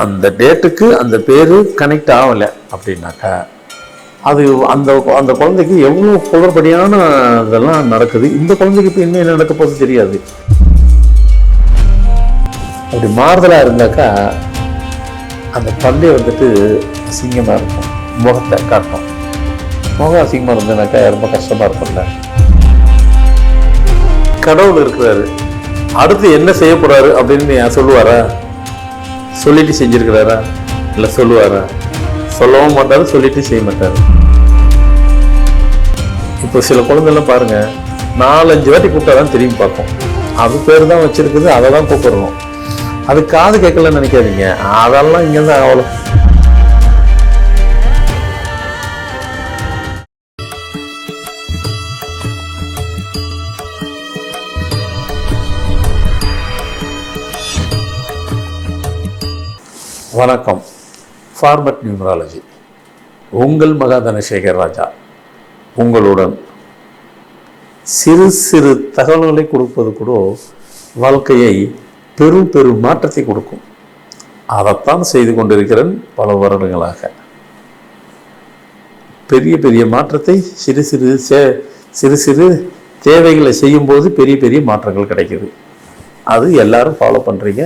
அந்த டேட்டுக்கு அந்த பேர் கனெக்ட் ஆகலை அப்படின்னாக்கா அது அந்த அந்த குழந்தைக்கு எவ்வளோ குளறுபடியான இதெல்லாம் நடக்குது. இந்த குழந்தைக்கு இப்போ இன்னும் என்ன நடக்க போகிறது தெரியாது. அப்படி மாறுதலாக இருந்தாக்கா அந்த பல்லே வந்துட்டு அசிங்கமாக இருக்கும், முகத்தை காட்டும். முகம் அசிங்கமாக இருந்ததுனாக்கா ரொம்ப கஷ்டமாக இருக்கும்ல. கடவுள் இருக்கிறாரு, அடுத்து என்ன செய்ய போறாரு அப்படின்னு சொல்லுவாரா? சொல்லிட்டு செஞ்சிருக்கிறாரா? இல்லை சொல்லுவாரா? சொல்லவும் மாட்டாரு, சொல்லிட்டு செய்ய மாட்டாரு. இப்போ சில குழந்தைலாம் பாருங்க, 4-5 வாட்டி கூப்பிட்டாதான் திரும்பி பார்க்கும். அது பேர் தான் வச்சிருக்குது, அதை தான் கூப்பிடணும். அது காது கேட்கலன்னு நினைக்காதீங்க, அதெல்லாம் இங்கே தான் அவ்வளோ. வணக்கம். ஃபார்மட் நியூமராலஜி, உங்கள் மகா தனசேகர் ராஜா உங்களுடன். சிறு சிறு தகவல்களை கொடுப்பது கூட வாழ்க்கையை பெரும் பெரும் மாற்றத்தை கொடுக்கும். அதைத்தான் செய்து கொண்டிருக்கிறேன் பல வருடங்களாக. பெரிய பெரிய மாற்றத்தை சிறு சிறு சிறு சிறு தேவைகளை செய்யும்போது பெரிய பெரிய மாற்றங்கள் கிடைக்குது. அது எல்லாரும் ஃபாலோ பண்ணுறீங்க,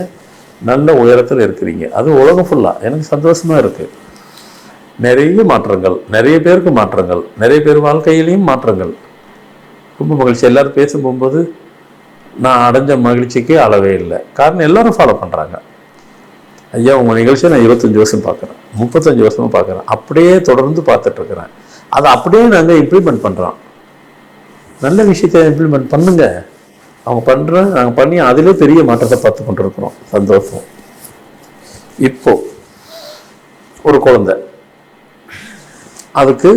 நல்ல உயரத்தில் இருக்கிறீங்க. அது உலகம் ஃபுல்லாக எனக்கு சந்தோஷமாக இருக்குது. நிறைய மாற்றங்கள், நிறைய பேருக்கு மாற்றங்கள், நிறைய பேர் வாழ்க்கையிலையும் மாற்றங்கள். ரொம்ப மகிழ்ச்சி. எல்லோரும் பேச போகும்போது நான் அடைஞ்ச மகிழ்ச்சிக்கு அளவே இல்லை. காரணம் எல்லோரும் ஃபாலோ பண்ணுறாங்க. ஐயா உங்கள் நிகழ்ச்சியை நான் 25 வருஷம் பார்க்குறேன், 35 வருஷமாக பார்க்குறேன், அப்படியே தொடர்ந்து பார்த்துட்ருக்குறேன். அதை அப்படியே நாங்கள் இம்ப்ளிமெண்ட் பண்ணுறோம். நல்ல விஷயத்தை இம்ப்ளிமெண்ட் பண்ணுங்க. அவங்க பண்ணுறோம், நாங்கள் பண்ணி அதிலே பெரிய மாற்றத்தை பார்த்து கொண்டு இருக்கிறோம். சந்தோஷம். இப்போ ஒரு குழந்தை, அதுக்கு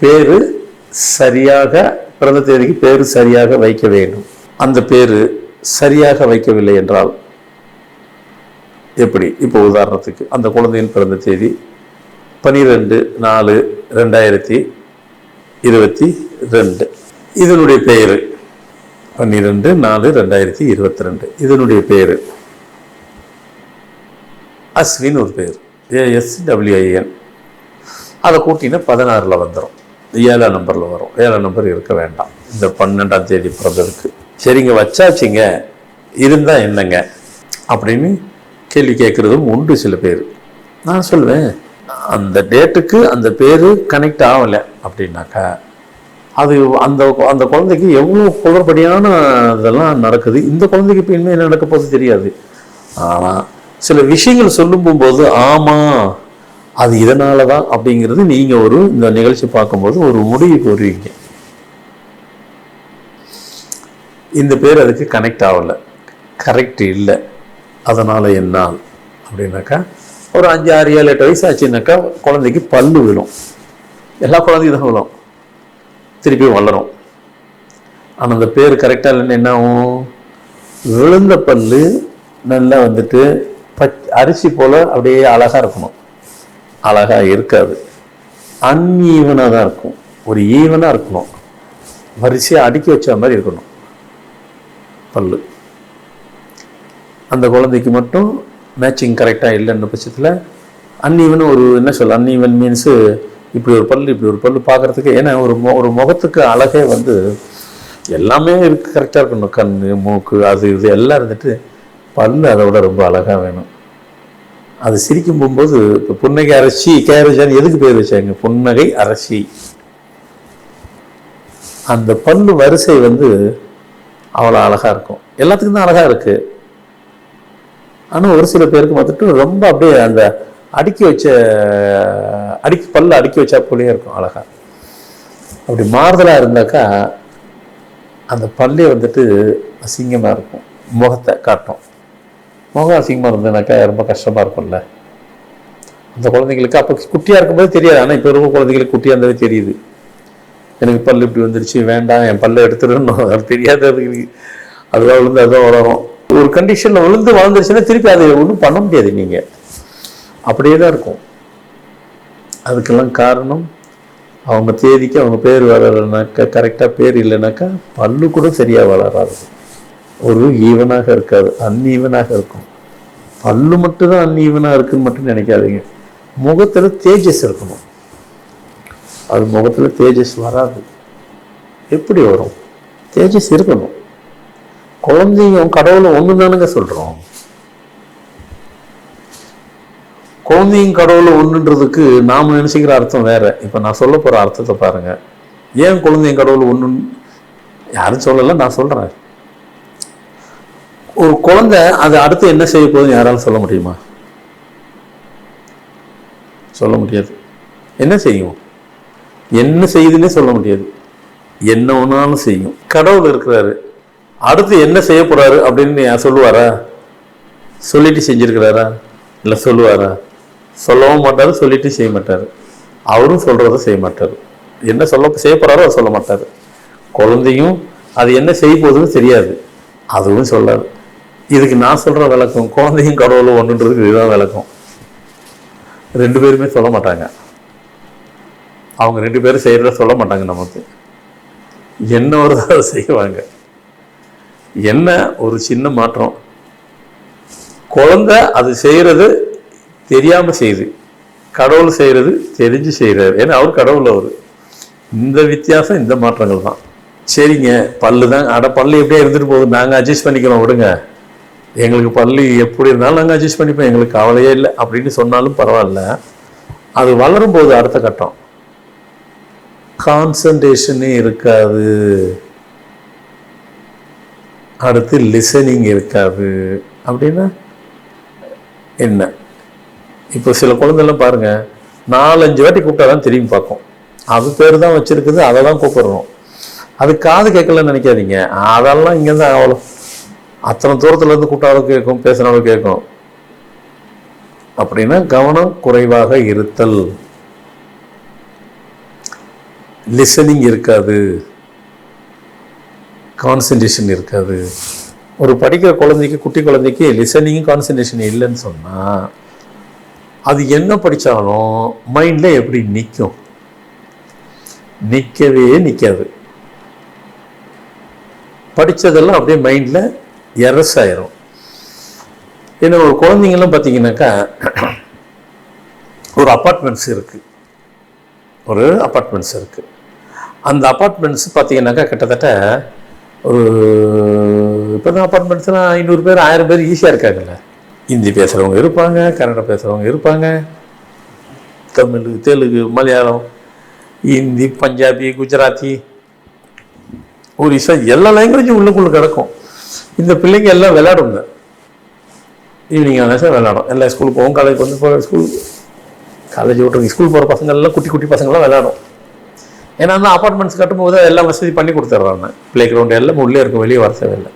பேர் சரியாக, பிறந்த தேதிக்கு பேர் சரியாக வைக்க வேண்டும். அந்த பேர் சரியாக வைக்கவில்லை என்றால் எப்படி? இப்போ உதாரணத்துக்கு அந்த குழந்தையின் பிறந்த தேதி 12/4/2022. இதனுடைய பெயர் 12/4/2022. இதனுடைய பேர் அஸ்வின், ஒரு பேர் ASWIN. அதை கூட்டினா 16 வந்துடும், 7 நம்பரில் வரும். 7 நம்பர் இருக்க வேண்டாம் இந்த 12ஆம் தேதி பிறந்ததுக்கு. சரிங்க, வச்சாச்சுங்க, இருந்தால் என்னங்க அப்படின்னு கேள்வி கேட்குறதும் உண்டு சில பேர். நான் சொல்லுவேன், அந்த டேட்டுக்கு அந்த பேர் கனெக்ட் ஆகலை அப்படின்னாக்கா அது அந்த அந்த குழந்தைக்கு எவ்வளோ குளறுபடியான இதெல்லாம் நடக்குது. இந்த குழந்தைக்கு இப்போ இன்னும் என்ன நடக்க போகிறது தெரியாது. ஆனால் சில விஷயங்கள் சொல்லும் போகும்போது ஆமாம் அது இதனால தான் அப்படிங்கிறது நீங்கள் இந்த நிகழ்ச்சி பார்க்கும்போது ஒரு முடிவுக்கு வருவீங்க. இந்த பேர் அதுக்கு கனெக்ட் ஆகலை, கரெக்ட் இல்லை, அதனால் என்ன அப்படின்னாக்கா ஒரு 5, 6, 7, 8 வயசு ஆச்சுன்னாக்கா குழந்தைக்கு பல்லு விழும். எல்லா குழந்தையும் தான் விழும், திருப்பி வளரும். ஆனால் அந்த பேர் கரெக்டாக இல்லைன்னு என்ன ஆகும்? விழுந்த பல்லு நல்லா வந்துட்டு அரிசி போல் அப்படியே அழகாக இருக்கணும், அழகாக இருக்காது, அன்ஈவனாக தான் இருக்கும். ஒரு ஈவனாக இருக்கணும், வரிசையாக அடுக்கி வச்ச மாதிரி இருக்கணும் பல்லு. அந்த குழந்தைக்கு மட்டும் மேட்சிங் கரெக்டாக இல்லைன்ற பட்சத்தில் அன்ஈவன், ஒரு என்ன சொல்ல, அன்ஈவன் மீன்ஸு இப்படி ஒரு பல்லு இப்படி ஒரு பல்லு பார்க்குறதுக்கு. ஏன்னா ஒரு முகத்துக்கு அழகே எல்லாமே கரெக்டாக இருக்கணும். கண், மூக்கு, அது இது எல்லாம் இருந்துட்டு பல்லு அதை விட ரொம்ப அழகாக வேணும். அது சிரிக்கும் போகும்போது இப்போ புன்னகை அரசி, கேரஜான்னு எதுக்கு பேர் வச்சாங்க? புன்னகை அரசி. அந்த பல்லு வரிசை அவ்வளோ அழகாக இருக்கும். எல்லாத்துக்கும் தான் அழகாக இருக்குது. ஆனால் ஒரு சில பேருக்கு பார்த்துட்டு ரொம்ப அப்படியே அந்த பல்லு அடுக்கி வச்சா போலேயே இருக்கும் அழகாக. அப்படி மாறுதலாக இருந்தாக்கா அந்த பல்லே அசிங்கமாக இருக்கும், முகத்தை காட்டும். முகம் அசிங்கமாக இருந்ததுனாக்கா ரொம்ப கஷ்டமாக இருக்கும்ல அந்த குழந்தைங்களுக்கு. அப்போ குட்டியாக இருக்கும்போது தெரியாது, ஆனால் இப்போ இருக்க குழந்தைங்களுக்கு குட்டியாக இருந்ததே தெரியுது. எனக்கு பல்லு இப்படி வந்துருச்சு, வேண்டாம் என் பல்லை எடுத்துடணும், அது தெரியாது. அதுதான் விழுந்து அதுதான் வளரும். ஒரு கண்டிஷனில் விழுந்து வளர்ந்துருச்சுன்னா திருப்பி அதை ஒன்றும் பண்ண முடியாது. நீங்கள் அப்படியே தான் இருக்கும். அதுக்கெல்லாம் காரணம் அவங்க தேதிக்கு அவங்க பேர் வளரலைனாக்கா, கரெக்டாக பேர் இல்லைனாக்கா பல்லு கூட சரியாக வளராது, ஒரு ஈவனாக இருக்காது, அன்ஈவனாக இருக்கும். பல்லு மட்டும் தான் அன்ஈவனாக இருக்குன்னு மட்டும் நினைக்காதீங்க. முகத்தில் தேஜஸ் இருக்கணும். அது முகத்தில் தேஜஸ் வராது. எப்படி வரும்? தேஜஸ் இருக்கணும். குழந்தைங்க கடவுளை ஒன்று தானுங்க சொல்கிறோம். குழந்தையும் கடவுளை ஒன்றுன்றதுக்கு நாம் நினச்சிக்கிற அர்த்தம் வேற. இப்போ நான் சொல்ல போகிற அர்த்தத்தை பாருங்க. ஏன் குழந்தையும் கடவுள் ஒன்று யாரும் சொல்லலை, நான் சொல்கிறேன். ஒரு குழந்தை அது அடுத்து என்ன செய்ய போகுதுன்னு யாராலும் சொல்ல முடியுமா? சொல்ல முடியாது. என்ன செய்யும்? என்ன செய்யுதுன்னே சொல்ல முடியாது. என்ன ஒன்றாலும் செய்யும். கடவுள் இருக்கிறாரு, அடுத்து என்ன செய்ய போறாரு அப்படின்னு யார் சொல்லுவாரா? சொல்லிட்டு செஞ்சிருக்கிறாரா? இல்லை சொல்லுவாரா? சொல்லவும் மாட்டாரு, சொல்லிட்டு செய்ய மாட்டாரு. அவரும் சொல்றத செய்ய மாட்டாரு. என்ன செய்ய போறாரோ அதை சொல்ல மாட்டாரு. குழந்தையும் அது என்ன செய்ய போகுதுன்னு தெரியாது, அதுவும் சொல்லாது. இதுக்கு நான் சொல்ற விளக்கம், குழந்தையும் கடவுளும் ஒன்றுன்றதுக்கு இதுதான் விளக்கம். ரெண்டு பேருமே சொல்ல மாட்டாங்க. அவங்க ரெண்டு பேரும் செய்யறத சொல்ல மாட்டாங்க. நமக்கு என்ன வருதோ அதை செய்வாங்க. என்ன ஒரு சின்ன மாற்றம், குழந்தை அது செய்யறது தெரியாம செய்யுது, கடவுள் செய்யறது தெரிஞ்சு செய்யறாரு. ஏன்னா அவர் கடவுள். அவரு இந்த வித்தியாசம், இந்த மாற்றங்கள் தான். சரிங்க, பல்லு தான், பல்லு எப்படியே இருந்துட்டு போகுது, நாங்கள் அட்ஜஸ்ட் பண்ணிக்கிறோம், விடுங்க, எங்களுக்கு பல்லு எப்படி இருந்தாலும் நாங்கள் அட்ஜஸ்ட் பண்ணிப்போம், எங்களுக்கு கவலையே இல்லை அப்படின்னு சொன்னாலும் பரவாயில்ல. அது வளரும் போது அடுத்த கட்டம் கான்சன்ட்ரேஷனே இருக்காது, அடுத்து லிசனிங் இருக்காது. அப்படின்னா என்ன? இப்போ சில குழந்தைலாம் பாருங்க, 4-5 வாட்டி கூப்பிட்டாதான் திரும்பி பார்க்கும். அது பேர் தான் வச்சிருக்குது, அதை தான் கூப்பிடுறோம். அது காது கேட்கலன்னு நினைக்காதீங்க. அதெல்லாம் இங்கேருந்து அவ்வளோ அத்தனை தூரத்துல இருந்து கூட்டாலும் கேட்கும், பேசுனாலும் கேட்கும். அப்படின்னா கவனம் குறைவாக இருத்தல், லிசனிங் இருக்காது, கான்சன்ட்ரேஷன் இருக்காது. ஒரு படிக்கிற குழந்தைக்கு, குட்டி குழந்தைக்கு லிசனிங் கான்சன்ட்ரேஷன் இல்லைன்னு சொன்னா அது என்ன படித்தாலும் மைண்டில் எப்படி நிற்கும்? நிற்கவே நிற்காது. படித்ததெல்லாம் அப்படியே மைண்டில் எரஸ் ஆயிரும். ஏன்னா ஒரு குழந்தைங்கெல்லாம் பார்த்தீங்கன்னாக்கா, ஒரு அப்பார்ட்மெண்ட்ஸ் இருக்குது, ஒரு அப்பார்ட்மெண்ட்ஸ் இருக்குது. அந்த அப்பார்ட்மெண்ட்ஸ் பார்த்தீங்கன்னாக்கா கிட்டத்தட்ட ஒரு இப்போ தான் அப்பார்ட்மெண்ட்ஸ்லாம் 500 பேர் 1000 பேர் ஈஸியாக இருக்காங்கல்ல. ஹிந்தி பேசுகிறவங்க இருப்பாங்க, கன்னடம் பேசுகிறவங்க இருப்பாங்க, தமிழ், தெலுங்கு, மலையாளம், ஹிந்தி, பஞ்சாபி, குஜராத்தி, ஒரிசா, எல்லா லாங்குவேஜும் உள்ளுக்குள்ளே கிடக்கும். இந்த பிள்ளைங்க எல்லாம் விளையாடுங்க. ஈவினிங் ஆனால் விளையாடும். எல்லாம் ஸ்கூலுக்கு போவோம், காலேஜ் வந்து ஸ்கூலுக்கு, காலேஜ் விட்டுருங்க, ஸ்கூல் போகிற பசங்கள்லாம் குட்டி குட்டி பசங்கள்லாம் விளையாடும். ஏன்னா அந்த அப்பார்ட்மெண்ட்ஸ் கட்டும்போது எல்லாம் வசதி பண்ணி கொடுத்துட்றாங்க. ப்ளே கிரவுண்ட் எல்லாம் உள்ளே இருக்கும், வெளியே வர தேவையில்லை.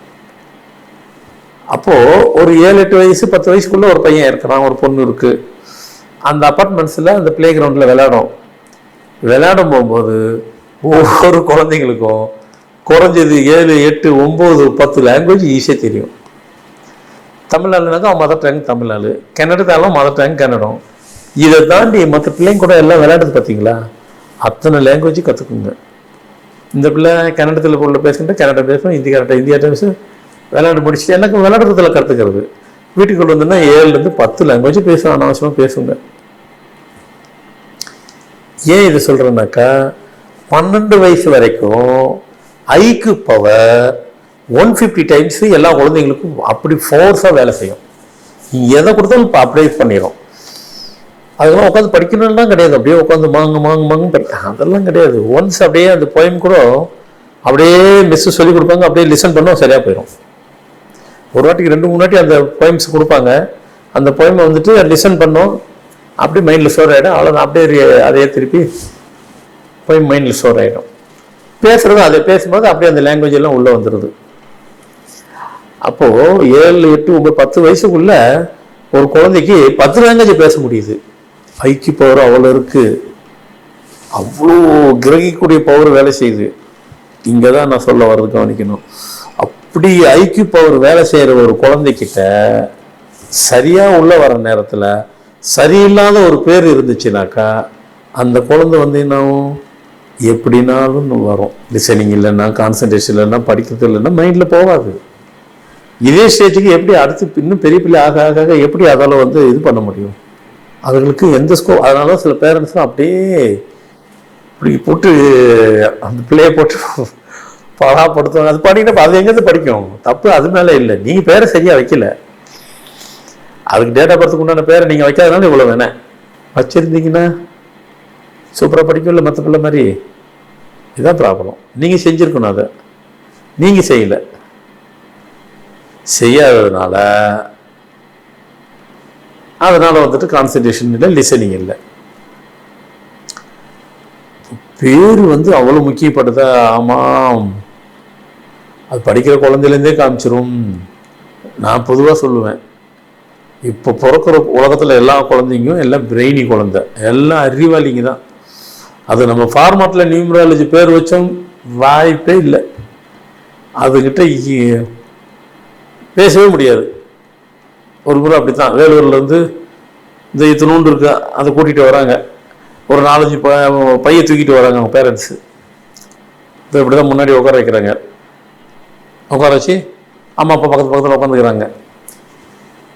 அப்போது ஒரு 7-8 வயசு 10 வயசுக்குள்ளே ஒரு பையன் இருக்கிறான், ஒரு பொண்ணு இருக்குது. அந்த அப்பார்ட்மெண்ட்ஸில் அந்த ப்ளே கிரவுண்டில் விளையாடும் போகும்போது ஒவ்வொரு குழந்தைங்களுக்கும் குறைஞ்சது 7, 8, 9, 10 லாங்குவேஜ் ஈஸியாக தெரியும். தமிழ்நாடுனாக்கா அவன் மதர் டங் தமிழ்நாடு, கன்னடத்தாலும் மதர் டங் கன்னடம். இதை தாண்டி மற்ற பிள்ளைங்க கூட எல்லாம் விளையாடுறது பார்த்தீங்களா, அத்தனை லாங்குவேஜ் கற்றுக்குங்க. இந்த பிள்ளை கன்னடத்தில் உள்ள பேசுகிட்டு கன்னடம் பேசும், ஹிந்தி கரெக்டாக ஹிந்தியா பேசும், விளையாட முடிச்சுட்டு எனக்கு விளையாடுறதுல கற்றுக்கிறது. வீட்டுக்குள்ள வந்துன்னா 7 to 10 லாங்குவேஜ் பேசும், அனாவசியமாக பேசுங்க. ஏன் இது சொல்கிறேன்னாக்கா, 12 வயசு வரைக்கும் ஐக்கு பவர் 150 times எல்லா குழந்தைங்களுக்கும் அப்படி ஃபோர்ஸாக வேலை செய்யும். எதை கொடுத்தாலும் இப்போ அப்ளை பண்ணிடும். அதெல்லாம் உட்காந்து படிக்கணும்லாம் கிடையாது, அப்படியே உட்காந்து மாங்கு அதெல்லாம் கிடையாது. ஒன்ஸ் அப்படியே அந்த போயம் கூட அப்படியே மிஸ்ஸு சொல்லி கொடுப்பாங்க, அப்படியே லிசன் பண்ணோம், சரியாக போயிடும். ஒரு வாட்டிக்கு 2-3 வாட்டி அந்த போயம்ஸ் கொடுப்பாங்க. அந்த போயமை வந்துட்டு லிசன் பண்ணோம், அப்படியே மைண்டில் ஸ்டோர் ஆகிடும். அவ்வளோ அப்படியே அதையே திருப்பி போய் மைண்டில் ஸ்டோர் ஆகிடும். பேசுறது அதை பேசும்போது அப்படியே அந்த லாங்குவேஜ் எல்லாம் உள்ளே வந்துடுது. அப்போது 7, 8, 9, 10 வயசுக்குள்ள ஒரு குழந்தைக்கு 10 லாங்குவேஜ் பேச முடியுது. ஐக்கிய பவர் அவ்வளோ இருக்குது, அவ்வளோ கிரகிக்கக்கூடிய பவர் வேலை செய்யுது. இங்கே தான் நான் சொல்ல வர்றது கவனிக்கணும். அப்படி ஐக்கிய பவர் வேலை செய்கிற ஒரு குழந்தைக்கிட்ட சரியாக உள்ள வர நேரத்தில் சரியில்லாத ஒரு பேர் இருந்துச்சுனாக்கா அந்த குழந்தை வந்து என்னாகும், எப்படினாலும் வரும். லிசனிங் இல்லைன்னா, கான்சன்ட்ரேஷன் இல்லைன்னா, படிக்கிறது இல்லைன்னா மைண்டில் போகாது. இதே ஸ்டேஜுக்கு எப்படி அடுத்து இன்னும் பெரிய பிள்ளை ஆக ஆக ஆக எப்படி அதால் வந்து இது பண்ண முடியும்? அதுங்களுக்கு எந்த ஸ்கோப். அதனால சில பேரண்ட்ஸ்லாம் அப்படியே இப்படி போட்டு அந்த பிள்ளையை போட்டு படாப்படுத்துவாங்க. அது படிக்கிட்டப்ப அது எங்கேருந்து படிக்கும்? தப்பு அது மேலே இல்லை, நீங்கள் பேரை சரியாக வைக்கல. அதுக்கு டேட்டா பர்த்துக்கு உண்டான பேரை நீங்கள் வைக்காதனால இவ்வளோ வேணேன். வச்சுருந்தீங்கன்னா சூப்பராக படிக்கும் இல்லை மற்ற பிள்ளை மாதிரி. இதுதான் ப்ராப்ளம். நீங்கள் செஞ்சுருக்கணும், அதை நீங்கள் செய்யலை. செய்யாததுனால அதனால் வந்துட்டு கான்சன்ட்ரேஷன் இல்லை, லிசனிங் இல்லை. பேர் வந்து அவ்வளோ முக்கியப்படுதா? ஆமாம், அது படிக்கிற குழந்தையிலேருந்தே காமிச்சிரும். நான் பொதுவாக சொல்லுவேன், இப்போ பிறக்கிற உலகத்தில் எல்லா குழந்தைங்களும் எல்லாம் பிரெயினி குழந்தை, எல்லாம் அறிவாளிங்க தான். அது நம்ம ஃபார்மாட்டில் நியூமராலஜி பேர் வச்சோம் வாய்ப்பே இல்லை. அதுக்கிட்ட பேசவே முடியாது. ஒரு முறை அப்படி தான் வேலூர்லேருந்து இந்த இத்தினூண்டு இருக்கு, அதை கூட்டிகிட்டு வராங்க. ஒரு 4-5 பையை தூக்கிட்டு வராங்க அவங்க பேரண்ட்ஸு. இப்போ இப்படி தான் முன்னாடி உட்கார வைக்கிறாங்க. உட்கார வச்சு அம்மா அப்பா பக்கத்தில் உட்காந்துக்கிறாங்க.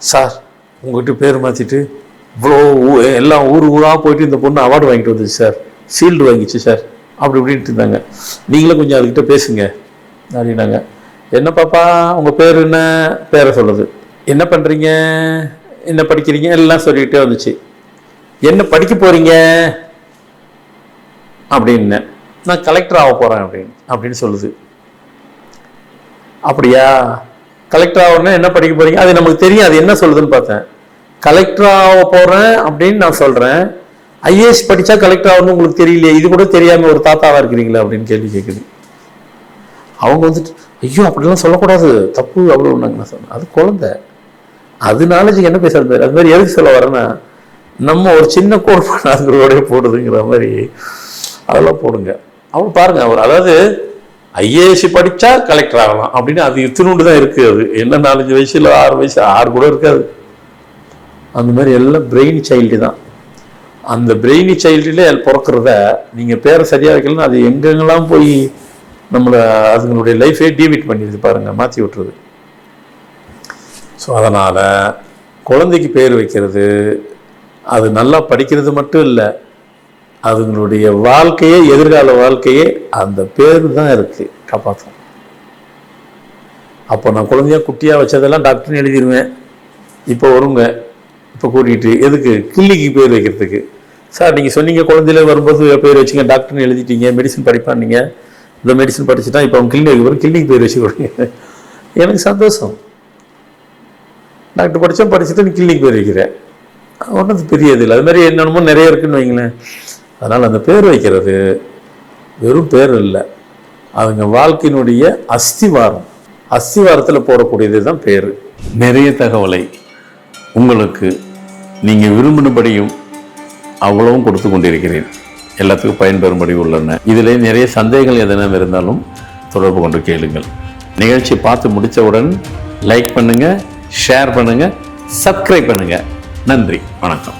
சார், உங்கள்கிட்ட பேர் மாற்றிட்டு இவ்வளோ எல்லாம் ஊராக போயிட்டு இந்த பொண்ணு அவார்டு வாங்கிட்டு வந்துச்சு சார், ஷீல்டு வாங்கிச்சு சார், அப்படி இப்படின்ட்டு இருந்தாங்க. நீங்களும் கொஞ்சம் அதுக்கிட்ட பேசுங்க அப்படின்னாங்க. என்ன பாப்பா உங்கள் பேர் என்ன? பேரை சொல்லுது. என்ன பண்ணுறீங்க, என்ன படிக்கிறீங்க, எல்லாம் சொல்லிக்கிட்டே வந்துச்சு. என்ன படிக்க போகிறீங்க அப்படின்னு. நான் கலெக்டர் ஆக போகிறேன் அப்படின்னு சொல்லுது. அப்படியா, கலெக்டர் ஆகணும்னா என்ன படிக்க போகிறீங்க? அது நமக்கு தெரியும், அது என்ன சொல்லுதுன்னு பார்த்தேன். கலெக்டர் ஆக போகிறேன் அப்படின்னு நான் சொல்கிறேன். ஐஏஎஸ் படித்தா கலெக்டர் ஆகணும்னு உங்களுக்கு தெரியலையே, இது கூட தெரியாமல் ஒரு தாத்தாவாக இருக்கிறீங்களா அப்படின்னு கேள்வி கேட்குது. அவங்க வந்துட்டு ஐயோ அப்படிலாம் சொல்லக்கூடாது, தப்பு அவ்வளோ ஒன்றாங்க. நான் சொன்னேன், அது குழந்தை, அது நாலேஜுக்கு என்ன பேசுறது? அது மாதிரி எதுக்கு சொல்ல வரேன்னா, நம்ம ஒரு சின்ன கோடு அதுங்களோடய போடுதுங்கிற மாதிரி அதெல்லாம் போடுங்க. அவங்க பாருங்க, அவர் அதாவது ஐஏஎஸ் படித்தா கலெக்டர் ஆகலாம் அப்படின்னு அது இத்தினூண்டு தான் இருக்குது. அது என்ன 4 வயசு இல்லை 6 வயசு 6 கூட இருக்காது. அந்த மாதிரி எல்லாம் பிரெயின் சைல்டு தான். அந்த பிரெயினி சைல்டுலே பிறக்கிறத நீங்கள் பேரை சரியாக வைக்கலன்னா அது எங்கெங்கெல்லாம் போய் நம்மளை அதுங்களுடைய லைஃபே டீவிட் பண்ணிடுது பாருங்கள், மாற்றி விட்டுருது. ஸோ அதனால் குழந்தைக்கு பேர் வைக்கிறது, அது நல்லா படிக்கிறது மட்டும் இல்லை, அதுங்களுடைய வாழ்க்கையே, எதிர்கால வாழ்க்கையே அந்த பேர் தான் இருக்குது காப்பாற்றும். அப்போ நான் குழந்தையாக குட்டியாக வச்சதெல்லாம் டாக்டர்னு எழுதிடுவேன். இப்போ வருங்க, இப்போ கூட்டிகிட்டு எதுக்கு கிள்ளிக்கு பேர் வைக்கிறதுக்கு. சார் நீங்கள் சொன்னீங்க குழந்தையில வரும்போது பேர் வச்சுங்க, டாக்டர்னு எழுதிட்டீங்க, மெடிசன் படிப்பான்னீங்க, இந்த மெடிசன் படிச்சுட்டா இப்போ அவங்க கிளினிக் வரும், கிளினிக் பேர் வச்சு கொடுங்க. எனக்கு சந்தோஷம். டாக்டர் படிச்சுட்டு நீ கிளினிக் பேர் வைக்கிறேன், ஒன்றும் பெரிய இது இல்லை. அது மாதிரி என்னென்னமோ நிறைய இருக்குன்னு வைங்களேன். அதனால் அந்த பேர் வைக்கிறது வெறும் பேர் இல்லை, அவங்க வாழ்க்கையினுடைய அஸ்திவாரம். அஸ்திவாரத்தில் போடக்கூடியது தான் பேர். நிறைய தகவலை உங்களுக்கு நீங்கள் விரும்பினபடியும் அவ்வளவும் கொடுத்து கொண்டிருக்கிறேன். எல்லாத்துக்கும் பயன்பெறும்படி உள்ளன. இதில் நிறைய சந்தேகங்கள் எதனா இருந்தாலும் தொடர்பு கொண்டு கேளுங்கள். நிகழ்ச்சி பார்த்து முடித்தவுடன் லைக் பண்ணுங்கள், ஷேர் பண்ணுங்கள், சப்ஸ்கிரைப் பண்ணுங்கள். நன்றி, வணக்கம்.